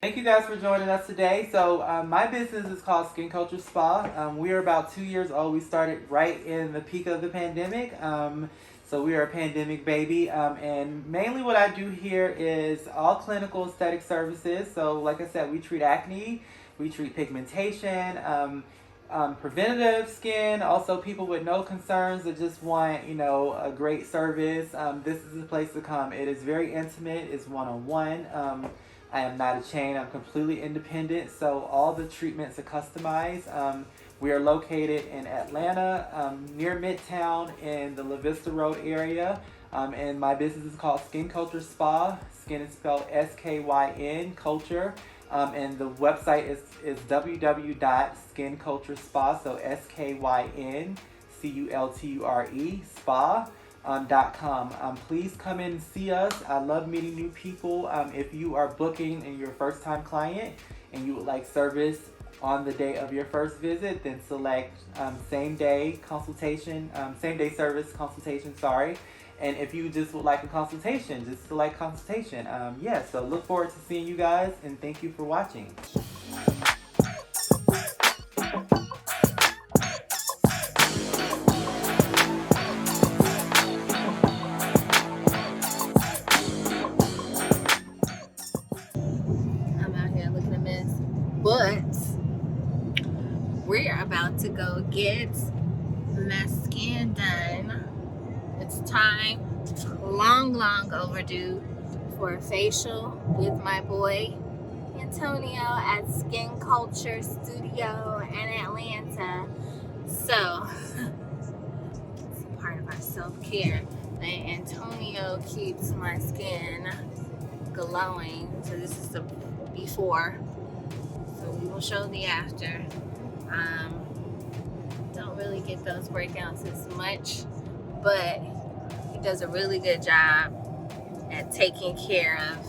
Thank you guys for joining us today. So my business is called Skyn Culture Spa. We are about 2 years old. We started right in the peak of the pandemic. So we are a pandemic baby. And mainly what I do here is all clinical aesthetic services. So like I said, we treat acne, we treat pigmentation, preventative skin, also people with no concerns that just want, a great service. This is the place to come. It is very intimate. It's one-on-one. I am not a chain. I'm completely independent, so all the treatments are customized. We are located in Atlanta, near Midtown in the La Vista Road area. And my business is called Skyn Culture Spa. Skin is spelled S-K-Y-N, culture. And the website is www.skynculturespa, so SKYNCULTURE, spa. .com. Please come in and see us. I love meeting new people. If you are booking and you're a first time client and you would like service on the day of your first visit, then select same day service consultation, sorry. And if you just would like a consultation, just select consultation. So look forward to seeing you guys, and thank you for watching. But we're about to go get my skin done. It's time, long overdue, for a facial with my boy Antonio at Skyn Culture Studio in Atlanta. So it's a part of our self-care that Antonio keeps my skin glowing. So this is the before. So we will show the after. Don't really get those breakouts as much, but he does a really good job at taking care of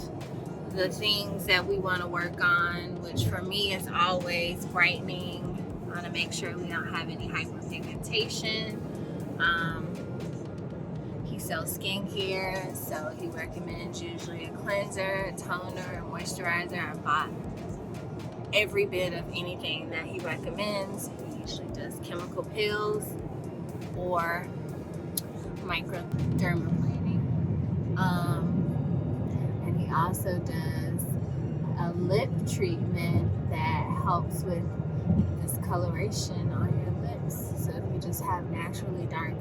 the things that we want to work on, which for me is always brightening. I want to make sure we don't have any hyperpigmentation. He sells skincare, so he recommends usually a cleanser, a toner, a moisturizer. I bought every bit of anything that he recommends. He usually does chemical peels or microdermaplaning. And he also does a lip treatment that helps with discoloration on your lips. So if you just have naturally dark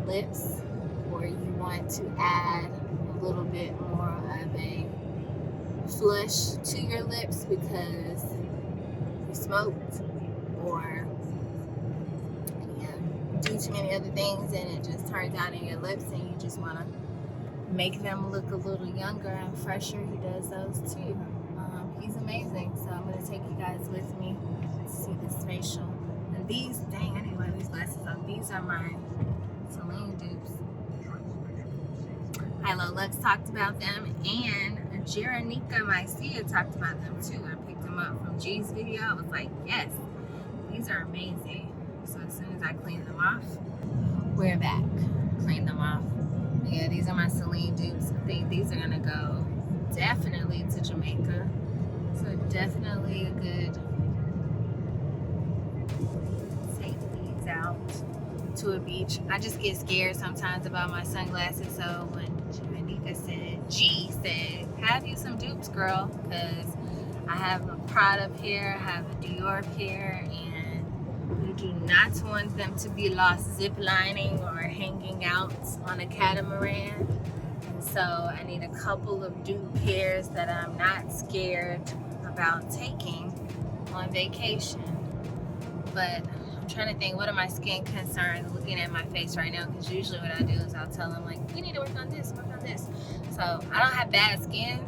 lips, or you want to add a little bit more of a flush to your lips because you smoked or do too many other things and it just turns out in your lips and you just want to make them look a little younger and fresher, he does those too. He's amazing. So I'm going to take you guys with me to see this facial. And these, dang, I need to wear these glasses on. These are my Celine dupes. Hilo Lux talked about them, and Jeranika Mycia talked about them too. I picked them up from G's video. I was like, yes, these are amazing. So as soon as I clean them off, we're back. Clean them off. Yeah, these are my Celine dupes. I think these are gonna go definitely to Jamaica. So definitely a good take these out to a beach. I just get scared sometimes about my sunglasses. So when G said, have you some dupes, girl? Because I have a Prada pair, I have a Dior pair, and we do not want them to be lost ziplining or hanging out on a catamaran. And so I need a couple of dupe pairs that I'm not scared about taking on vacation. But I'm trying to think, what are my skin concerns looking at my face right now? Because usually what I do is I'll tell them, like, we need to work on this, work on this. So I don't have bad skin.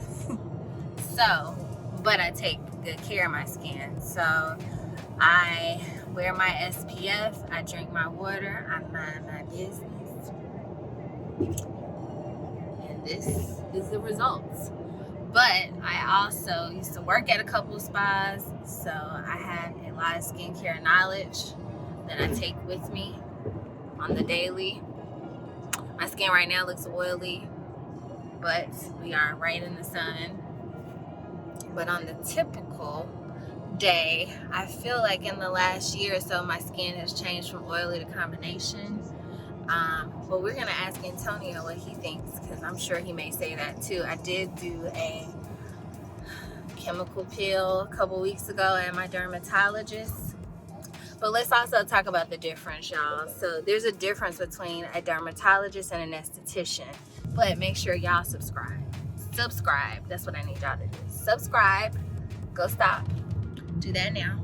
But I take good care of my skin. So I wear my SPF, I drink my water, I mind my business. And this is the results. But I also used to work at a couple of spas, so I had a lot of skincare knowledge that I take with me on the daily. My skin right now looks oily, but we are right in the sun. But on the typical day, I feel like in the last year or so, my skin has changed from oily to combination. But we're gonna ask Antonio what he thinks, because I'm sure he may say that too. I did do a chemical peel a couple weeks ago at my dermatologist. But let's also talk about the difference, y'all. So there's a difference between a dermatologist and an esthetician. But make sure y'all subscribe. Subscribe. That's what I need y'all to do. Subscribe. Go stop. Do that now.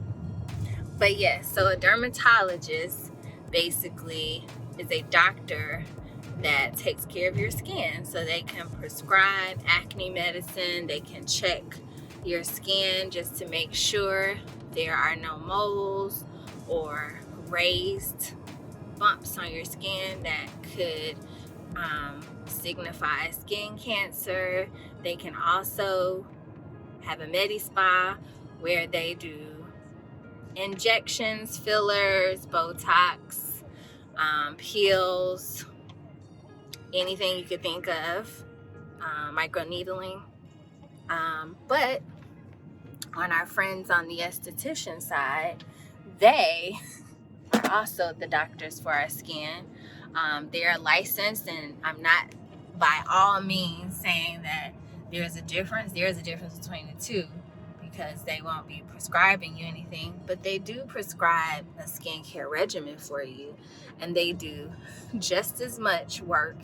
But yes, so a dermatologist basically is a doctor that takes care of your skin. So they can prescribe acne medicine. They can check your skin just to make sure there are no moles or raised bumps on your skin that could signify skin cancer. They can also have a med spa where they do injections, fillers, Botox, peels, anything you could think of, microneedling. But on our friends on the esthetician side, they are also the doctors for our skin. They are licensed, and I'm not by all means saying that there's a difference. There's a difference between the two, because they won't be prescribing you anything, but they do prescribe a skincare regimen for you, and they do just as much work,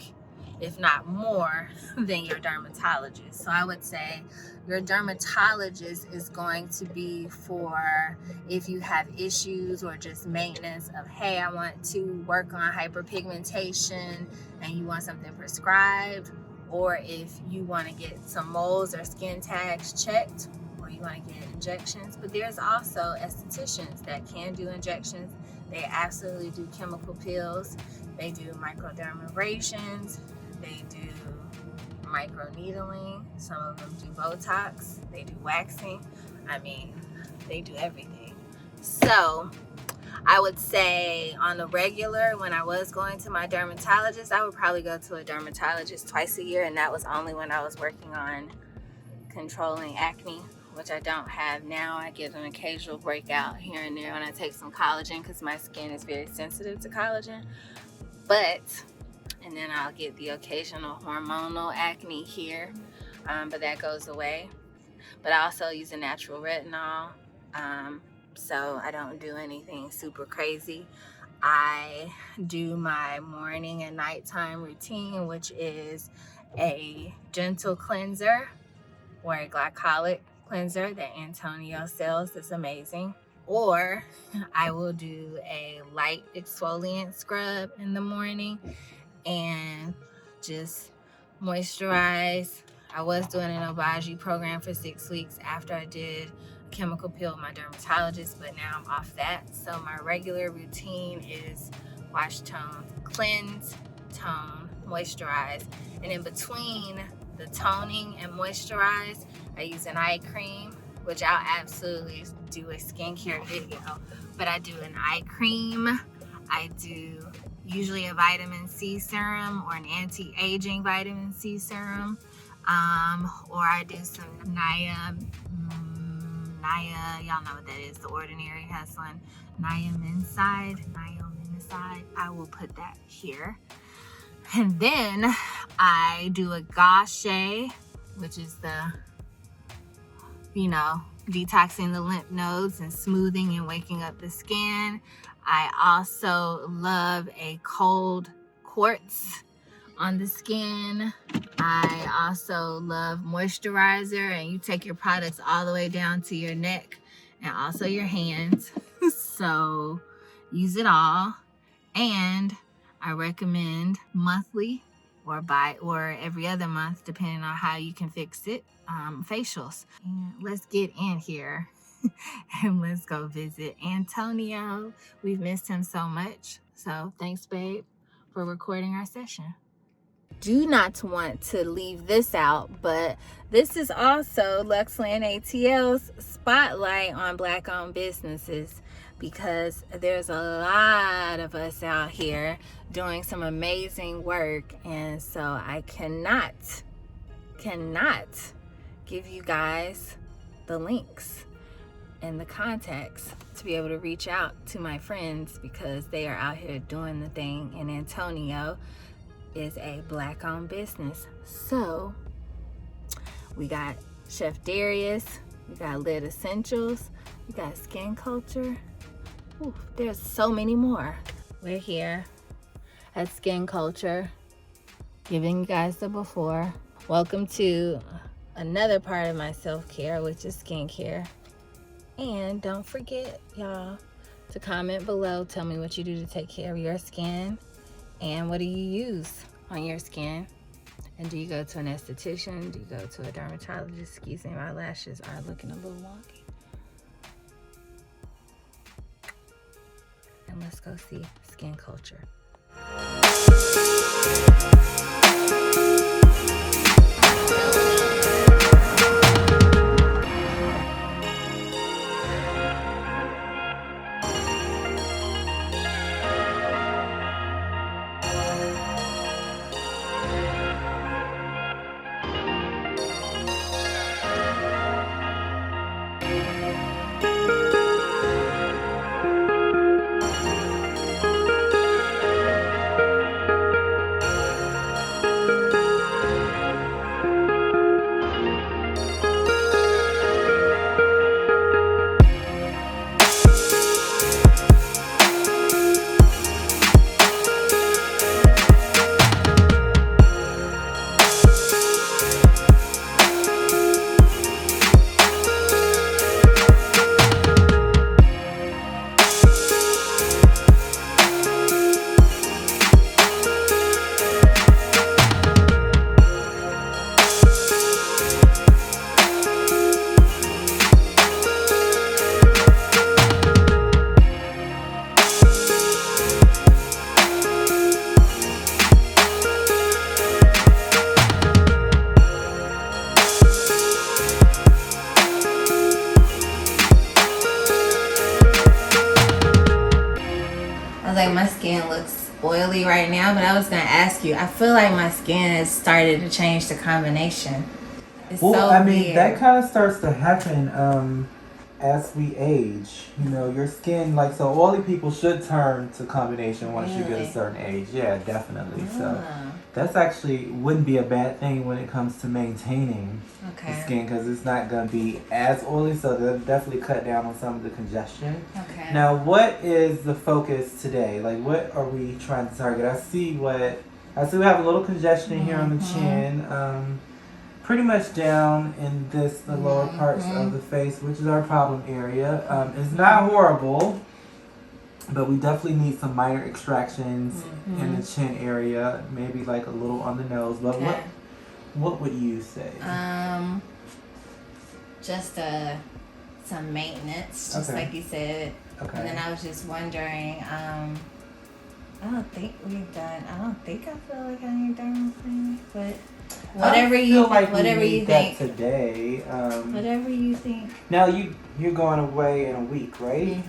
if not more, than your dermatologist. So I would say your dermatologist is going to be for if you have issues or just maintenance of, hey, I want to work on hyperpigmentation and you want something prescribed, or if you want to get some moles or skin tags checked, or you want to get injections. But there's also estheticians that can do injections. They absolutely do chemical peels. They do microdermabrasions. They do microneedling. Some of them do Botox. They do waxing. I mean, they do everything. So I would say on the regular, when I was going to my dermatologist, I would probably go to a dermatologist twice a year, and that was only when I was working on controlling acne, which I don't have now. I get an occasional breakout here and there when I take some collagen, because my skin is very sensitive to collagen. And then I'll get the occasional hormonal acne here, but that goes away. But I also use a natural retinol, so I don't do anything super crazy. I do my morning and nighttime routine, which is a gentle cleanser or a glycolic cleanser that Antonio sells. That's amazing. Or I will do a light exfoliant scrub in the morning and just moisturize. I was doing an Obagi program for 6 weeks after I did a chemical peel with my dermatologist, but now I'm off that. So my regular routine is wash, tone, cleanse, tone, moisturize. And in between the toning and moisturize, I use an eye cream, which I'll absolutely do a skincare video. But I do an eye cream. I do usually a vitamin C serum or an anti-aging vitamin C serum. Or I do some Naya, y'all know what that is. The Ordinary has one. Niaminide. I will put that here. And then I do a gauche, which is the, detoxing the lymph nodes and smoothing and waking up the skin. I also love a cold quartz on the skin. I also love moisturizer, and you take your products all the way down to your neck and also your hands. So use it all. And I recommend monthly or every other month, depending on how you can fix it, facials. And let's get in here and let's go visit Antonio. We've missed him so much. So thanks, babe, for recording our session. Do not want to leave this out, but this is also LuxLynneATL's spotlight on Black-owned businesses, because there's a lot of us out here doing some amazing work, and so I cannot give you guys the links and the contacts to be able to reach out to my friends, because they are out here doing the thing. And Antonio is a Black-owned business. So we got Chef Darius, we got Lit Essentials, we got Skyn Culture. Ooh, there's so many more. We're here at Skyn Culture, giving you guys the before. Welcome to another part of my self-care, which is skincare. And don't forget, y'all, to comment below. Tell me what you do to take care of your skin, and what do you use on your skin. And do you go to an esthetician? Do you go to a dermatologist? Excuse me, my lashes are looking a little wonky. And let's go see Skyn Culture. Like, my skin looks oily right now, but I was gonna ask you, I feel like my skin has started to change the combination. It's well, so I mean, weird. that kind of starts to happen as we age. You know, your skin, like, so oily people should turn to combination once you get Really? a certain age. Yeah, definitely. So Ah, that's actually wouldn't be a bad thing when it comes to maintaining the okay. skin, because it's not going to be as oily, so they'll definitely cut down on some of the congestion. Okay. Now, what is the focus today? Like, what are we trying to target? I see we have a little congestion here on the chin, pretty much down in the lower parts of the face, which is our problem area. It's not horrible, but we definitely need some minor extractions in the chin area, maybe like a little on the nose. But Okay. what would you say? Just some maintenance, just Okay. like you said. Okay. And then I was just wondering, I don't think I feel like I need dermal cleaning, but whatever you think. Today. Whatever you think. Now you're going away in a week, right?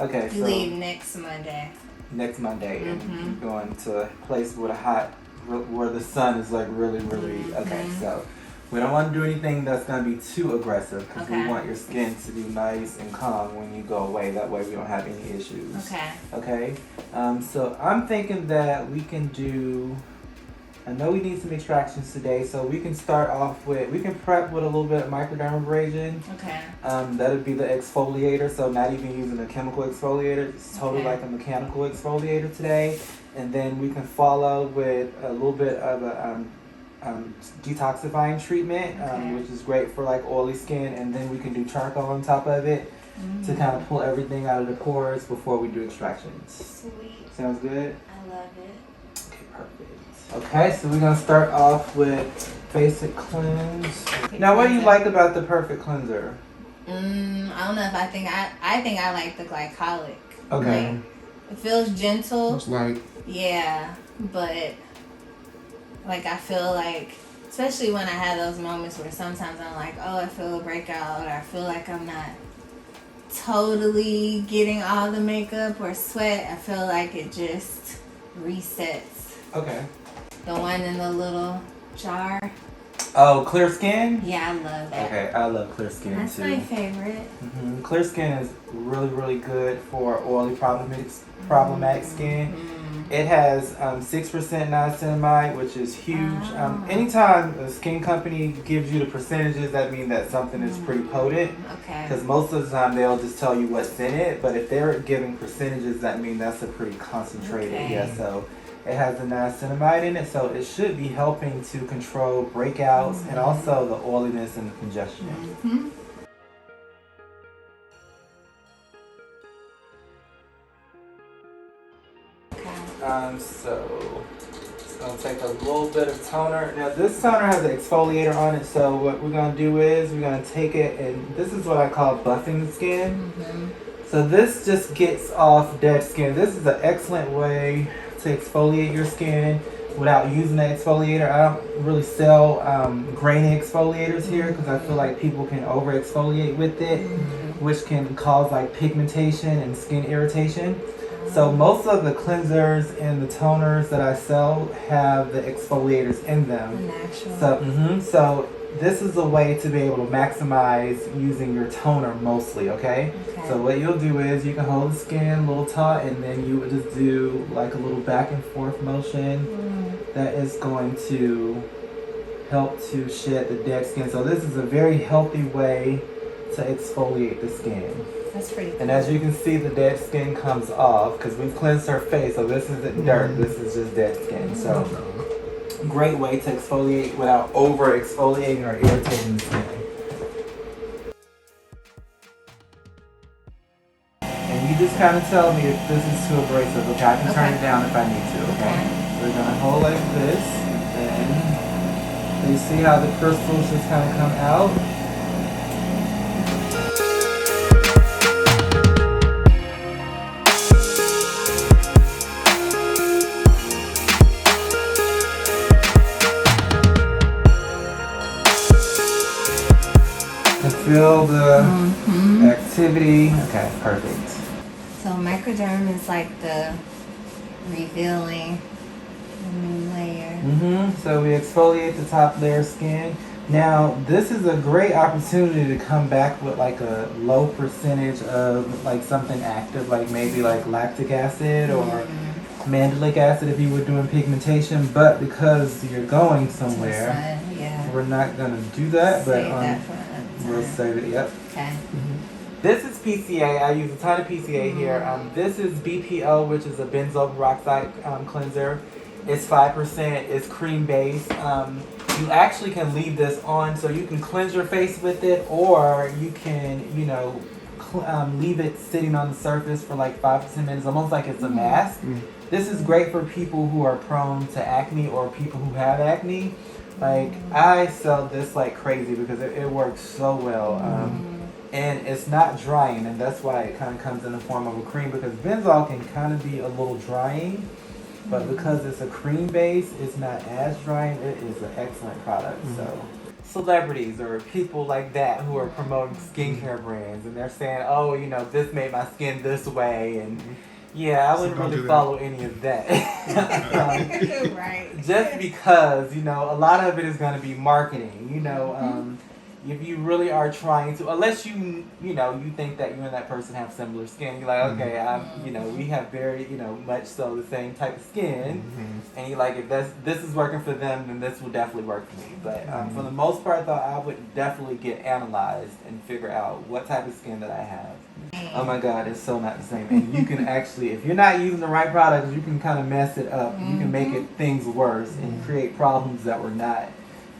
Okay, You so leave next Monday. next Monday, and you're going to a place with where the sun is like really, really. Okay, so we don't want to do anything that's going to be too aggressive, because we want your skin to be nice and calm when you go away. That way we don't have any issues. Okay. Okay. So I'm thinking that we can do. I know we need some extractions today, so we can start off with. We can prep with a little bit of microdermabrasion. Okay. That would be the exfoliator. So not even using a chemical exfoliator. It's totally like a mechanical exfoliator today. And then we can follow with a little bit of a detoxifying treatment, which is great for like oily skin. And then we can do charcoal on top of it to kind of pull everything out of the pores before we do extractions. Sweet. Sounds good? I love it. Okay, perfect. Okay, so we're gonna start off with basic cleanse. Now, what do you like about the Perfect Cleanser? I don't know if I think I like the glycolic. Okay. Like, it feels gentle. It's like, Yeah, but like I feel like, especially when I have those moments where sometimes I'm like, oh, I feel a breakout, or I feel like I'm not totally getting all the makeup or sweat. I feel like it just resets. Okay. The one in the little jar. Oh, Clear Skin? Yeah, I love that. Okay, I love Clear Skin That's too. my favorite. Clear Skin is really, really good for oily problematic skin. It has 6% niacinamide, which is huge. Anytime a skin company gives you the percentages, that means that something is pretty potent. Okay. Because most of the time they'll just tell you what's in it, but if they're giving percentages, that means that's a pretty concentrated. Okay. Yeah, so it has the niacinamide in it, so it should be helping to control breakouts and also the oiliness and the congestion. So it's gonna take a little bit of toner. Now this toner has an exfoliator on it, so what we're gonna do is we're gonna take it, and this is what I call buffing the skin. So this just gets off dead skin. This is an excellent way to exfoliate your skin without using the exfoliator. I don't really sell grainy exfoliators here because I feel like people can over exfoliate with it, which can cause like pigmentation and skin irritation. So most of the cleansers and the toners that I sell have the exfoliators in them. So this is a way to be able to maximize using your toner mostly, okay? So what you'll do is you can hold the skin a little taut, and then you would just do like a little back and forth motion that is going to help to shed the dead skin. So this is a very healthy way to exfoliate the skin. That's pretty cool. And as you can see, the dead skin comes off because we've cleansed her face, so this isn't dirt, this is just dead skin. So great way to exfoliate without over exfoliating or irritating the skin. And you just kind of tell me if this is too abrasive. Okay, I can turn it down if I need to, okay? We're gonna hold like this, and you see how the crystals just kind of come out? Feel the activity. Okay, perfect. So microderm is like the revealing the new layer. So we exfoliate the top layer skin. Now this is a great opportunity to come back with like a low percentage of like something active, like maybe like lactic acid or mandelic acid if you were doing pigmentation. But because you're going somewhere, we're not gonna do that. But we'll save it. Yep. Okay. This is PCA. I use a ton of PCA here. This is BPO, which is a benzoyl peroxide cleanser. It's 5%. It's cream based. You actually can leave this on, so you can cleanse your face with it, or you can, you know, leave it sitting on the surface for like 5 to 10 minutes, almost like it's a mask. This is great for people who are prone to acne or people who have acne. Like, I sell this like crazy because it works so well. And it's not drying, and that's why it kind of comes in the form of a cream, because benzoyl can kind of be a little drying, but because it's a cream base, it's not as drying. It is an excellent product. So celebrities or people like that who are promoting skincare brands, and they're saying, oh, you know, this made my skin this way, and yeah, I wouldn't really follow any of that. Just because, you know, a lot of it is going to be marketing, you know. If you really are trying to, unless you know, you think that you and that person have similar skin, you're like, okay, you know, we have very, you know, much so the same type of skin, and you're like, if this is working for them, then this will definitely work for me. But for the most part, though, I would definitely get analyzed and figure out what type of skin that I have. Oh my God, it's so not the same. And you can actually, if you're not using the right products, you can kind of mess it up. You can make things worse and create problems that were not,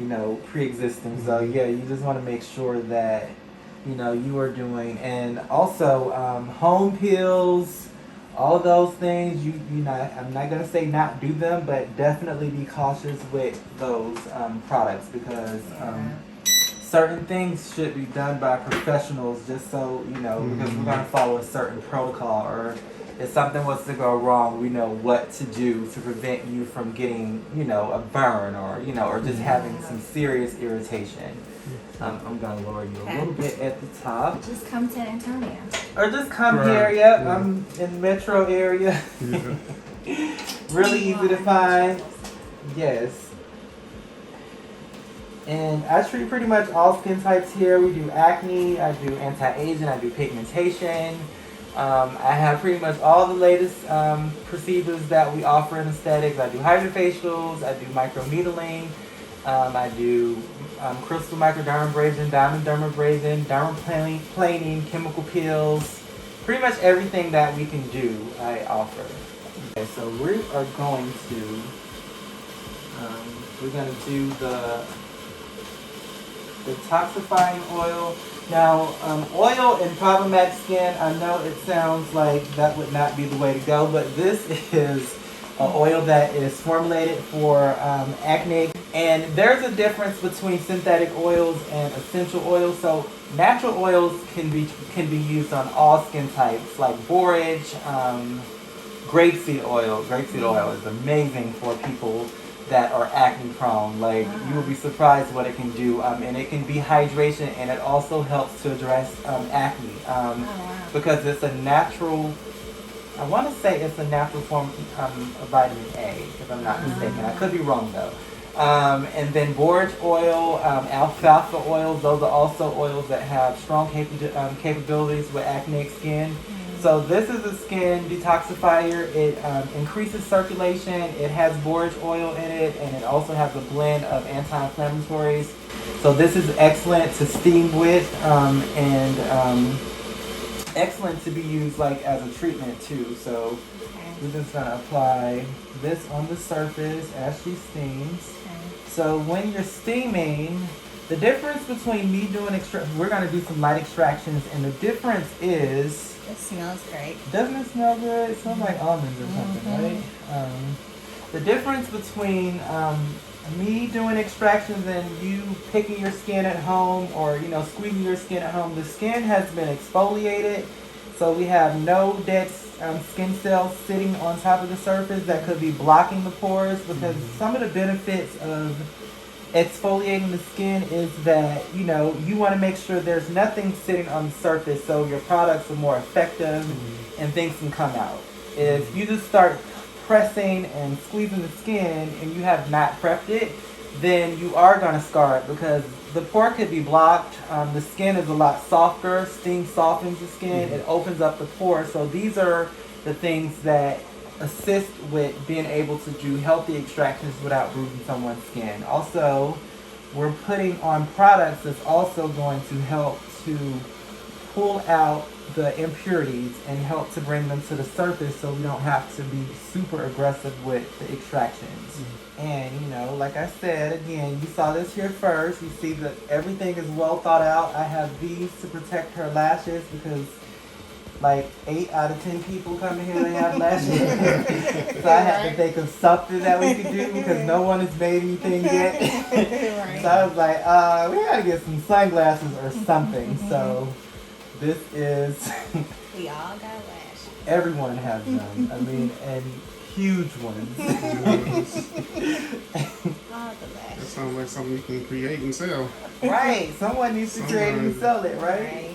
you know, pre-existing. So yeah, you just want to make sure that, you know, you are doing, and also home peels, all those things. You know, I'm not gonna say not do them, but definitely be cautious with those products, because certain things should be done by professionals, just so, you know, because we're gonna follow a certain protocol, or if something was to go wrong, we know what to do to prevent you from getting, you know, a burn, or, you know, or just having some serious irritation. I'm gonna lower you a little bit at the top. Just come to Antonio. Or just come here, yep. I'm in the metro area. Really easy to find. Yes. And I treat pretty much all skin types here. We do acne, I do anti-aging, I do pigmentation. I have pretty much all the latest procedures that we offer in aesthetics. I do hydrofacials, I do microneedling, I do crystal microdermabrasion, diamond dermabrasion, dermaplaning, chemical peels. Pretty much everything that we can do, I offer. Okay, so we are going to do the detoxifying oil. Now, oil in problematic skin, I know it sounds like that would not be the way to go, but this is an oil that is formulated for acne. And there's a difference between synthetic oils and essential oils. So natural oils can be used on all skin types, like borage, grapeseed oil. Grapeseed oil is amazing for people that are acne prone. Like, you will be surprised what it can do, and it can be hydration, and it also helps to address acne because it's a natural, I want to say it's a natural form of vitamin A, if I'm not mistaken. I could be wrong though. And then borage oil, alfalfa oils, those are also oils that have strong capabilities with acneic skin. So this is a skin detoxifier. It increases circulation. It has borage oil in it, and it also has a blend of anti-inflammatories. So this is excellent to steam with, and excellent to be used like as a treatment too. So we're just gonna apply this on the surface as she steams. So when you're steaming, the difference between me doing we're gonna do some light extractions, and the difference is, it smells great. Doesn't it smell good? It smells like almonds or something, right? The difference between me doing extractions and you picking your skin at home, or squeezing your skin at home, the skin has been exfoliated, so we have no dead skin cells sitting on top of the surface that could be blocking the pores. Because some of the benefits of exfoliating the skin is that you want to make sure there's nothing sitting on the surface, so your products are more effective and things can come out. If you just start pressing and squeezing the skin and you have not prepped it, then you are going to scar it, because the pore could be blocked. The skin is a lot softer. Steam softens the skin. It opens up the pore. So these are the things that assist with being able to do healthy extractions without bruising someone's skin. Also, we're putting on products that's also going to help to pull out the impurities and help to bring them to the surface, so we don't have to be super aggressive with the extractions. And like I said, again, you saw this here first. You see that everything is well thought out. I have these to protect her lashes, because like 8 out of 10 people come in here and have lashes. So I had to think of something that we could do, because no one has made anything yet. So I was like, we gotta get some sunglasses or something. So this is We all got lashes. Everyone has them. I mean, and huge ones. All the lashes. That sounds like something you can create and sell. Right. Someone needs to create and sell it, right? Right.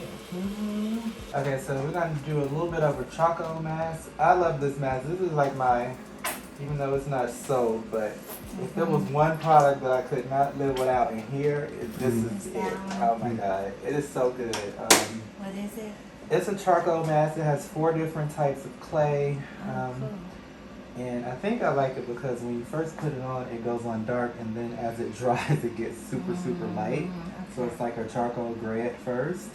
Okay, so we're going to do a little bit of a choco mask. I love this mask. This is like my, even though it's not sold, but if there was one product that I could not live without in here, this is it. Oh my God. It is so good. What is it? It's a charcoal mask. It has 4 different types of clay. Cool. And I think I like it because when you first put it on, it goes on dark, and then as it dries, it gets super light. So it's like a charcoal gray at first.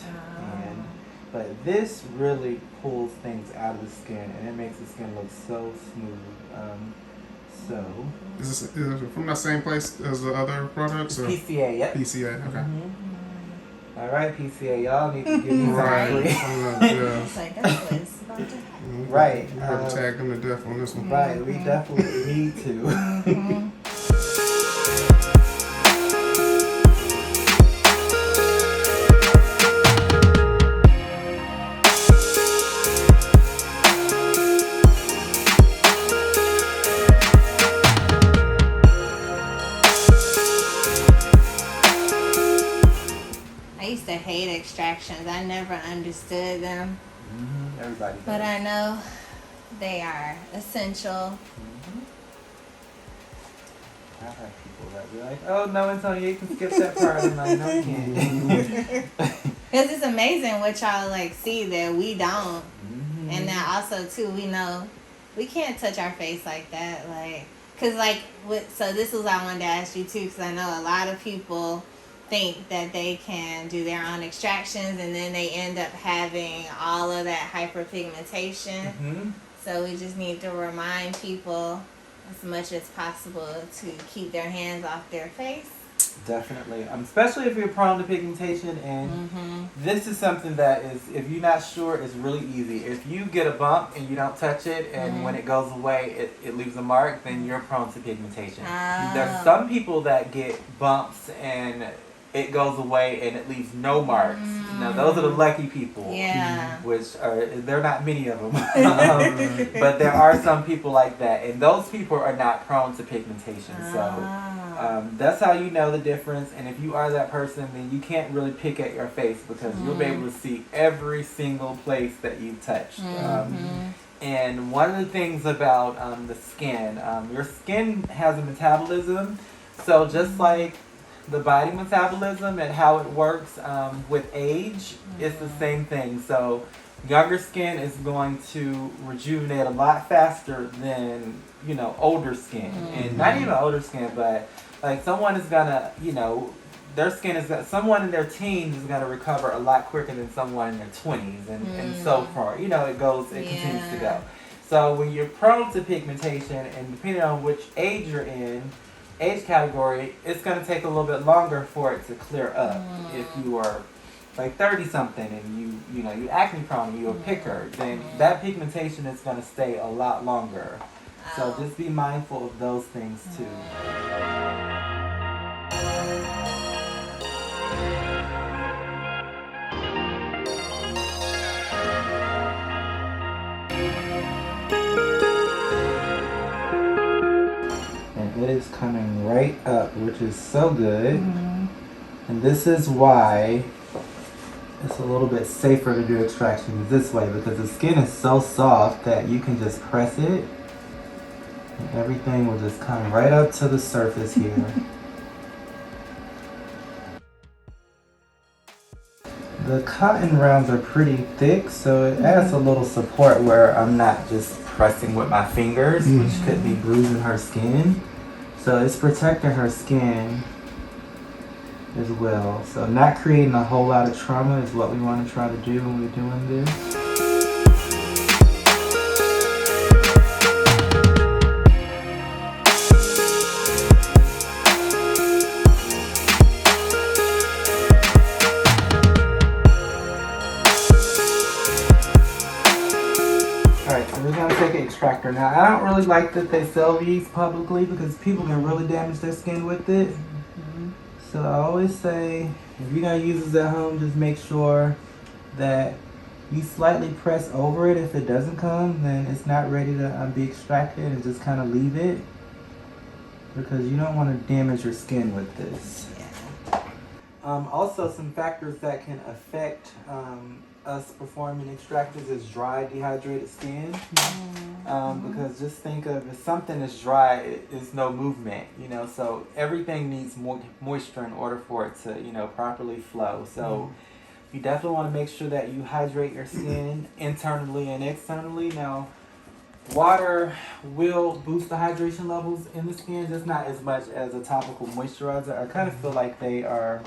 But this really pulls things out of the skin, and it makes the skin look so smooth. Is it from that same place as the other products? Or? PCA, yep. PCA, okay. All right, PCA, y'all need to give me some Right. free. It's like, that's what it's about to happen. Right. You better tag them to death on this one. Right, we definitely need to. I used to hate extractions. I never understood them. Everybody. But I know they are essential. I like people that be like, oh no, Antonio, you can skip that part. I'm like, no, you can't. Because it's amazing what y'all like see that we don't. And then also too, we know we can't touch our face like that. Like, cause like, so this was I wanted to ask you too, because I know a lot of people think that they can do their own extractions and then they end up having all of that hyperpigmentation. So we just need to remind people as much as possible to keep their hands off their face. Definitely, especially if you're prone to pigmentation, and this is something that is, if you're not sure, it's really easy. If you get a bump and you don't touch it, and when it goes away, it leaves a mark, then you're prone to pigmentation. There's some people that get bumps and it goes away and it leaves no marks. Now those are the lucky people, which are, there are not many of them, but there are some people like that, and those people are not prone to pigmentation. So that's how you know the difference. And if you are that person, then you can't really pick at your face, because you'll be able to see every single place that you've touched. And one of the things about the skin, your skin has a metabolism, so just like the body metabolism and how it works with age, it's the same thing. So younger skin is going to rejuvenate a lot faster than, you know, older skin. And not even older skin, but like someone is gonna, you know, their skin is, someone in their teens is gonna recover a lot quicker than someone in their 20s, and so far, you know, it continues to go. So when you're prone to pigmentation, and depending on which age you're in, age category, it's going to take a little bit longer for it to clear up. If you are like 30 something and you know you acne prone and you're a picker, then that pigmentation is going to stay a lot longer. So just be mindful of those things too. It is coming right up, which is so good. And this is why it's a little bit safer to do extractions this way, because the skin is so soft that you can just press it and everything will just come right up to the surface here. The cotton rounds are pretty thick, so it adds a little support where I'm not just pressing with my fingers, which could be bruising her skin. So it's protecting her skin as well. So not creating a whole lot of trauma is what we want to try to do when we're doing this. Extractor. Now, I don't really like that they sell these publicly, because people can really damage their skin with it. So I always say, if you're going to use this at home, just make sure that you slightly press over it. If it doesn't come, then it's not ready to be extracted, and just kind of leave it, because you don't want to damage your skin with this. Also, some factors that can affect us performing extractors is dry, dehydrated skin. Because just think of, if something is dry, it's no movement, you know, so everything needs more moisture in order for it to, you know, properly flow. So you definitely want to make sure that you hydrate your skin internally and externally. Now, water will boost the hydration levels in the skin, just not as much as a topical moisturizer. I kind of feel like they are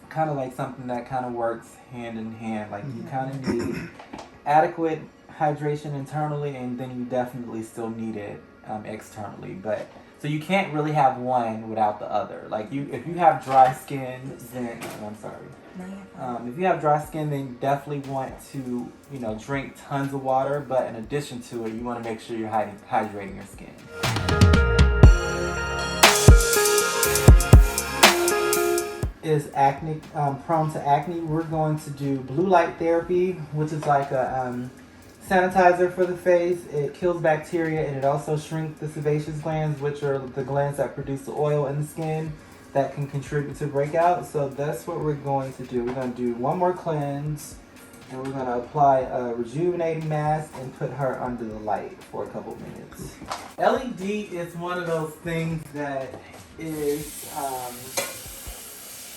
kind of like something that kind of works hand in hand. Like you kind of need adequate hydration internally, and then you definitely still need it externally. But so you can't really have one without the other. Like if you have dry skin, then I'm sorry. If you have dry skin, then you definitely want to, you know, drink tons of water. But in addition to it, you want to make sure you're hydrating your skin. Is acne prone to acne, we're going to do blue light therapy, which is like a sanitizer for the face. It kills bacteria, and it also shrinks the sebaceous glands, which are the glands that produce the oil in the skin that can contribute to breakout. So that's what we're going to do. We're going to do one more cleanse, And we're going to apply a rejuvenating mask and put her under the light for a couple minutes. LED is one of those things that is,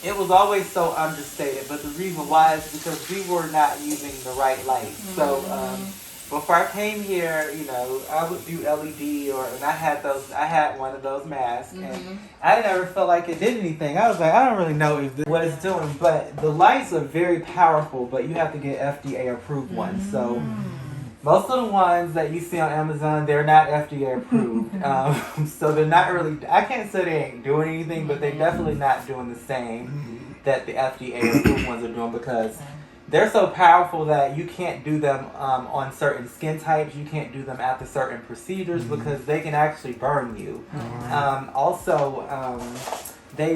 it was always so understated, but the reason why is because we were not using the right light. So before I came here, you know, I would do LED, and I had one of those masks, and I never felt like it did anything. I was like, I don't really know what it's doing, but the lights are very powerful, but you have to get FDA approved ones. So most of the ones that you see on Amazon, they're not FDA approved. So they're not really, I can't say they ain't doing anything, but they're definitely not doing the same that the FDA approved ones are doing, because they're so powerful that you can't do them on certain skin types. You can't do them after certain procedures because they can actually burn you. They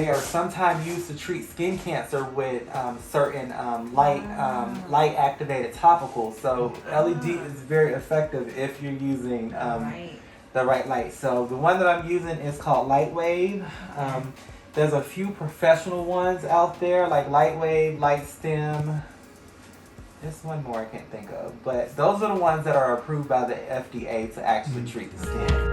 are sometimes used to treat skin cancer with certain light activated topicals. So LED is very effective if you're using the right light. So the one that I'm using is called Lightwave. There's a few professional ones out there like Lightwave, Lightstem. There's one more I can't think of. But those are the ones that are approved by the FDA to actually treat the skin.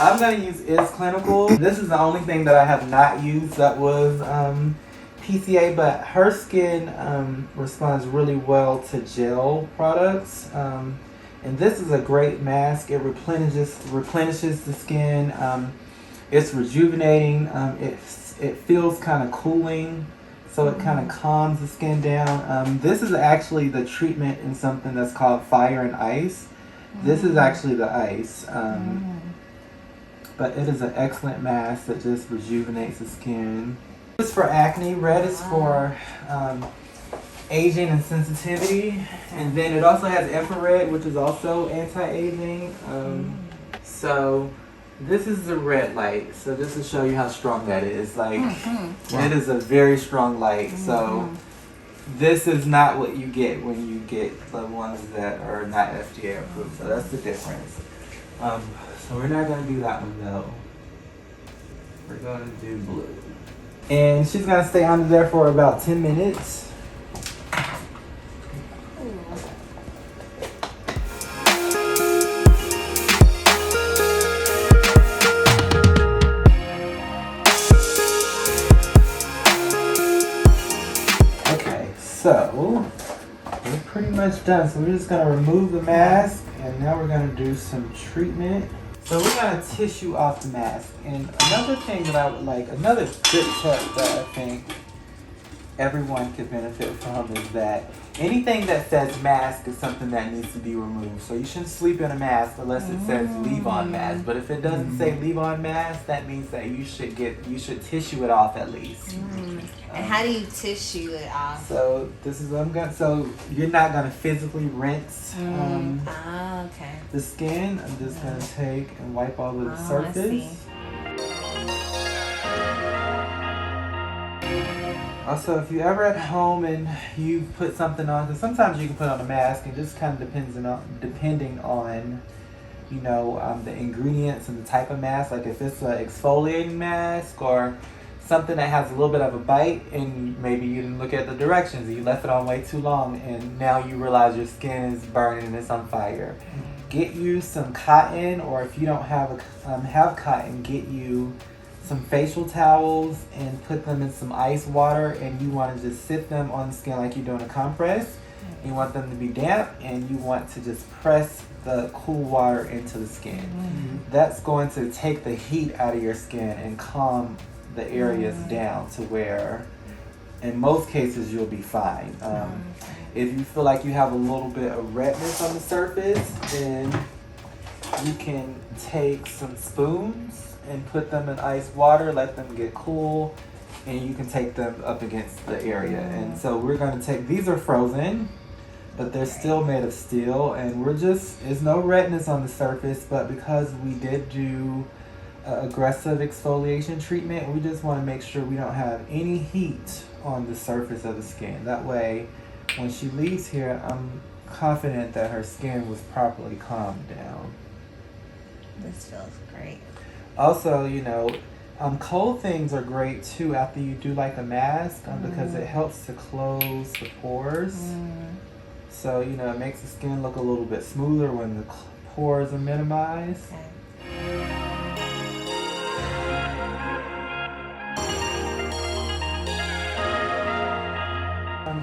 I'm going to use Is Clinical. This is the only thing that I have not used that was PCA, but her skin responds really well to gel products. And this is a great mask. It replenishes the skin. It's rejuvenating. It feels kind of cooling, so it kind of calms the skin down. This is actually the treatment in something that's called Fire and Ice. This is actually the ice. But it is an excellent mask that just rejuvenates the skin. This is for acne. Red is for aging and sensitivity. And then it also has infrared, which is also anti-aging. So this is the red light. So just to show you how strong that is. Like, it is a very strong light. So this is not what you get when you get the ones that are not FDA approved. So that's the difference. So we're not going to do that one though. We're going to do blue. And she's going to stay under there for about 10 minutes. Okay, so we're pretty much done. So we're just going to remove the mask, and now we're going to do some treatment. So we're going to tissue off the mask. And another thing that I would like, another good tip that I think everyone could benefit from is that anything that says mask is something that needs to be removed. So you shouldn't sleep in a mask unless it says leave on mask. But if it doesn't say leave on mask, that means that you should tissue it off at least. And how do you tissue it off? So this is what I'm going to, so you're not going to physically rinse the skin. I'm just going to take and wipe over the surface. Also, if you're ever at home and you put something on, because sometimes you can put on a mask, it just kind of depending on, you know, the ingredients and the type of mask. Like if it's an exfoliating mask or something that has a little bit of a bite, and maybe you didn't look at the directions and you left it on way too long, and now you realize your skin is burning and it's on fire. Get you some cotton, or if you don't have cotton, get you some facial towels and put them in some ice water, and you want to just sit them on the skin like you're doing a compress. You want them to be damp, and you want to just press the cool water into the skin. That's going to take the heat out of your skin and calm the areas down to where in most cases you'll be fine. If you feel like you have a little bit of redness on the surface, then you can take some spoons and put them in ice water, let them get cool, and you can take them up against the area. And so we're going to take, these are frozen, but they're still made of steel, and there's no redness on the surface, but because we did do aggressive exfoliation treatment, we just want to make sure we don't have any heat on the surface of the skin. That way, when she leaves here, I'm confident that her skin was properly calmed down. This feels great. Also, you know, cold things are great too after you do like a mask because it helps to close the pores. So, you know, it makes the skin look a little bit smoother when the pores are minimized. Okay.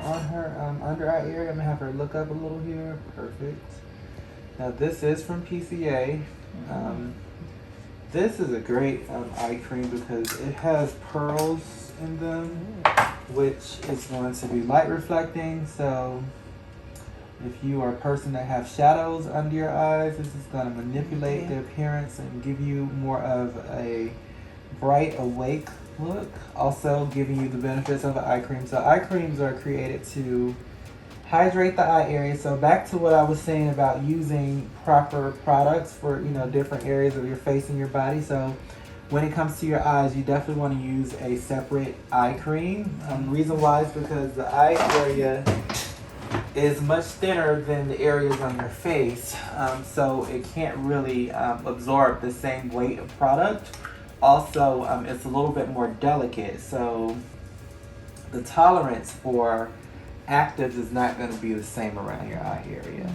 On her under eye area, I'm gonna have her look up a little here. Perfect. Now this is from PCA. This is a great eye cream because it has pearls in them, which is going to be light reflecting. So if you are a person that have shadows under your eyes, this is going to manipulate the appearance and give you more of a bright, awake look. Also giving you the benefits of an eye cream. So eye creams are created to hydrate the eye area. So back to what I was saying about using proper products for, you know, different areas of your face and your body. So when it comes to your eyes, you definitely want to use a separate eye cream. The reason why is because the eye area is much thinner than the areas on your face. So it can't really absorb the same weight of product. Also, it's a little bit more delicate. So the tolerance for actives is not going to be the same around your eye area.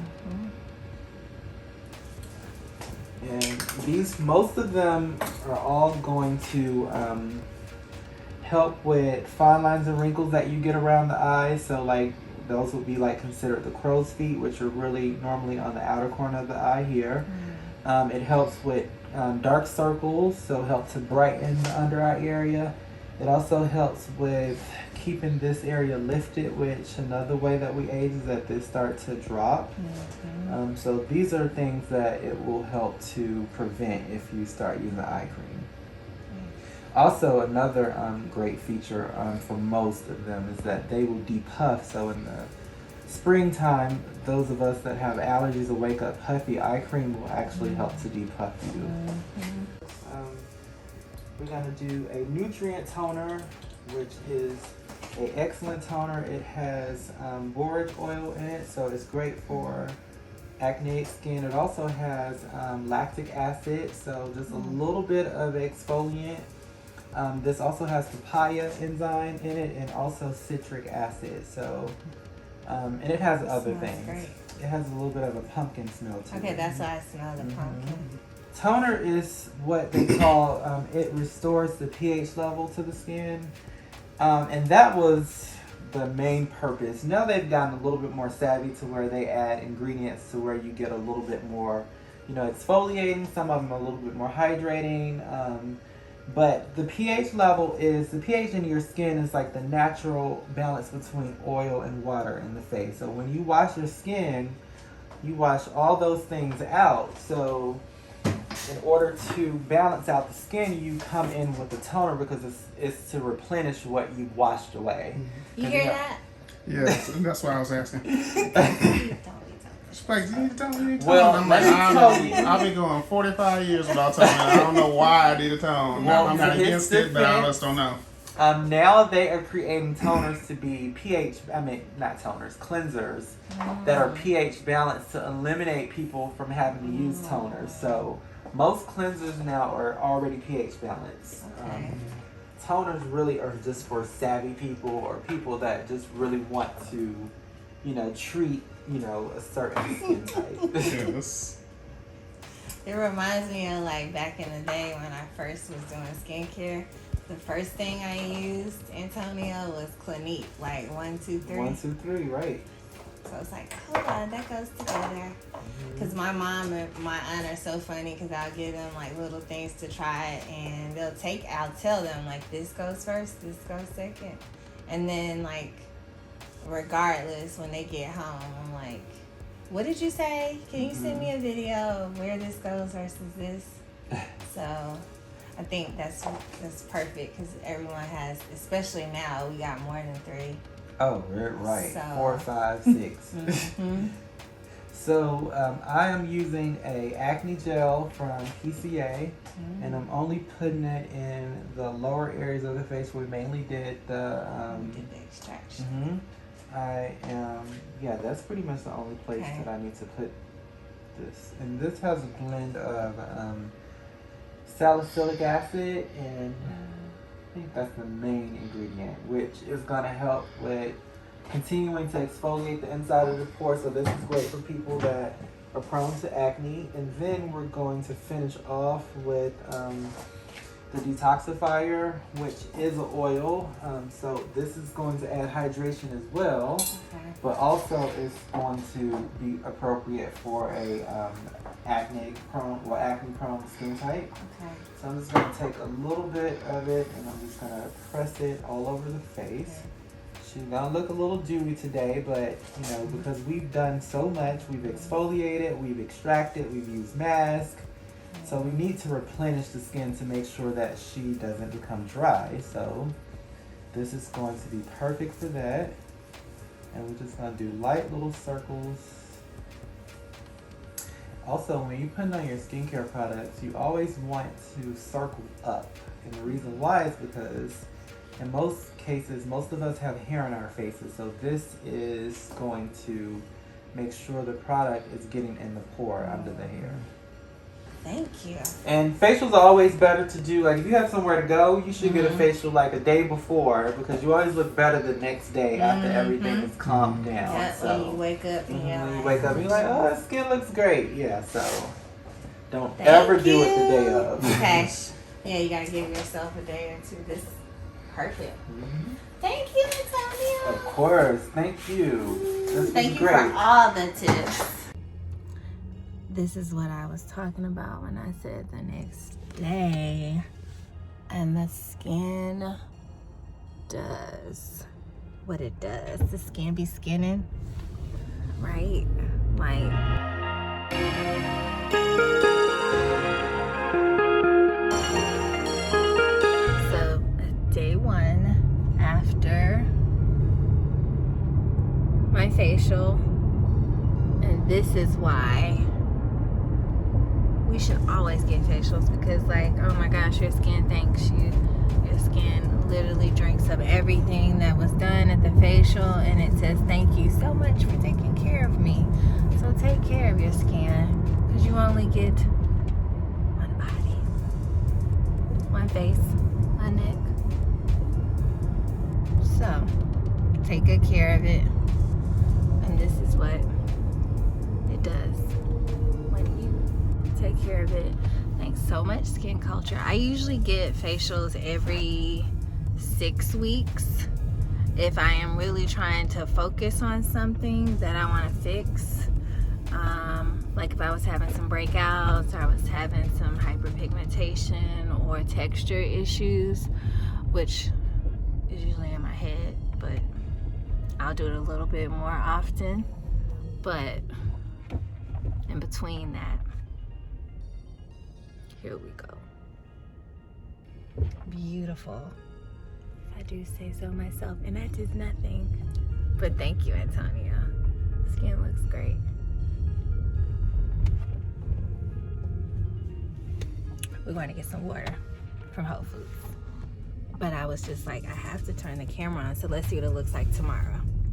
And these, most of them are all going to help with fine lines and wrinkles that you get around the eyes. So like those would be like considered the crow's feet, which are really normally on the outer corner of the eye here. It helps with dark circles, so helps to brighten the under eye area. It also helps with keeping this area lifted, which another way that we age is that this starts to drop. So these are things that it will help to prevent if you start using eye cream. Also, another great feature for most of them is that they will depuff. So in the springtime, those of us that have allergies or wake up puffy, eye cream will actually help to depuff you. We're going to do a nutrient toner, which is an excellent toner. It has borage oil in it, so it's great for acneic skin. It also has lactic acid, so just a little bit of exfoliant. This also has papaya enzyme in it and also citric acid. So, and it has other things. Great. It has a little bit of a pumpkin smell to it. Okay, that's why I smell the pumpkin. Toner is what they call, it restores the pH level to the skin. And that was the main purpose. Now they've gotten a little bit more savvy to where they add ingredients to where you get a little bit more, you know, exfoliating. Some of them are a little bit more hydrating. But the pH level is, the pH in your skin is like the natural balance between oil and water in the face. So when you wash your skin, you wash all those things out. So in order to balance out the skin, you come in with the toner because it's to replenish what you washed away. You hear that? Yes, and that's why I was asking. Spike, you need to tell me. Well, I'm like, let me tell you. I've been going 45 years without toning. I don't know why I did a tone. Well, I'm not it's against it, but I different. just don't know. Now they are creating toners to be not toners, cleansers that are pH balanced to eliminate people from having to use toners. So most cleansers now are already pH balanced. Toners really are just for savvy people or people that just really want to, you know, treat, you know, a certain skin type. Yes. It reminds me of like back in the day when I first was doing skincare. The first thing I used, Antonio, was Clinique, like 1, 2, 3. 1, 2, 3, right. So it's like, hold on, that goes together. Because my mom and my aunt are so funny because I'll give them like little things to try and I'll tell them like this goes first, this goes second. And then like regardless, when they get home, I'm like, what did you say? Can you send me a video of where this goes versus this? So I think that's perfect because everyone has, especially now, we got more than 3. Oh, right. So. 4, 5, 6. So I am using a acne gel from PCA, and I'm only putting it in the lower areas of the face where we mainly did the Did the extraction. that's pretty much the only place that I need to put this. And this has a blend of salicylic acid, and I think that's the main ingredient, which is going to help with continuing to exfoliate the inside of the pore. So this is great for people that are prone to acne. And then we're going to finish off with the detoxifier, which is an oil. So this is going to add hydration as well, but also it's going to be appropriate for a acne prone skin type. Okay. So I'm just going to take a little bit of it and I'm just going to press it all over the face. She's going to look a little dewy today, but you know, because we've done so much, we've exfoliated, we've extracted, we've used mask. So we need to replenish the skin to make sure that she doesn't become dry. So this is going to be perfect for that. And we're just going to do light little circles. Also, when you put on your skincare products, you always want to circle up. And the reason why is because in most cases, most of us have hair on our faces. So this is going to make sure the product is getting in the pore under the hair. Thank you. And facials are always better to do. Like if you have somewhere to go, you should get a facial like a day before, because you always look better the next day after everything is calmed down. Yeah, So when you wake up and when you wake up, you're like, oh, the skin looks great. Yeah, so don't Thank ever do you. it the day of. Okay. Yeah, you gotta give yourself a day or two. This is perfect. Thank you, Antonio. Of course. Thank you. This Thank is you great. for all the tips. This is what I was talking about when I said the next day. And the skin does what it does. The skin be skinning, right? Like, so day one after my facial, and this is why we should always get facials, because like, oh my gosh, your skin thanks you. Your skin literally drinks up everything that was done at the facial, and it says thank you so much for taking care of me. So take care of your skin, because you only get one body, one face, one neck. So take good care of it, and this is what it does when you take care of it. Thanks so much, Skyn Culture. I usually get facials every 6 weeks if I am really trying to focus on something that I want to fix. Like if I was having some breakouts, or I was having some hyperpigmentation or texture issues, which is usually in my head, but I'll do it a little bit more often. But in between that, here we go. Beautiful, if I do say so myself, and that is nothing. But thank you, Antonio. Skin looks great. We're going to get some water from Whole Foods. But I was just like, I have to turn the camera on, so let's see what it looks like tomorrow.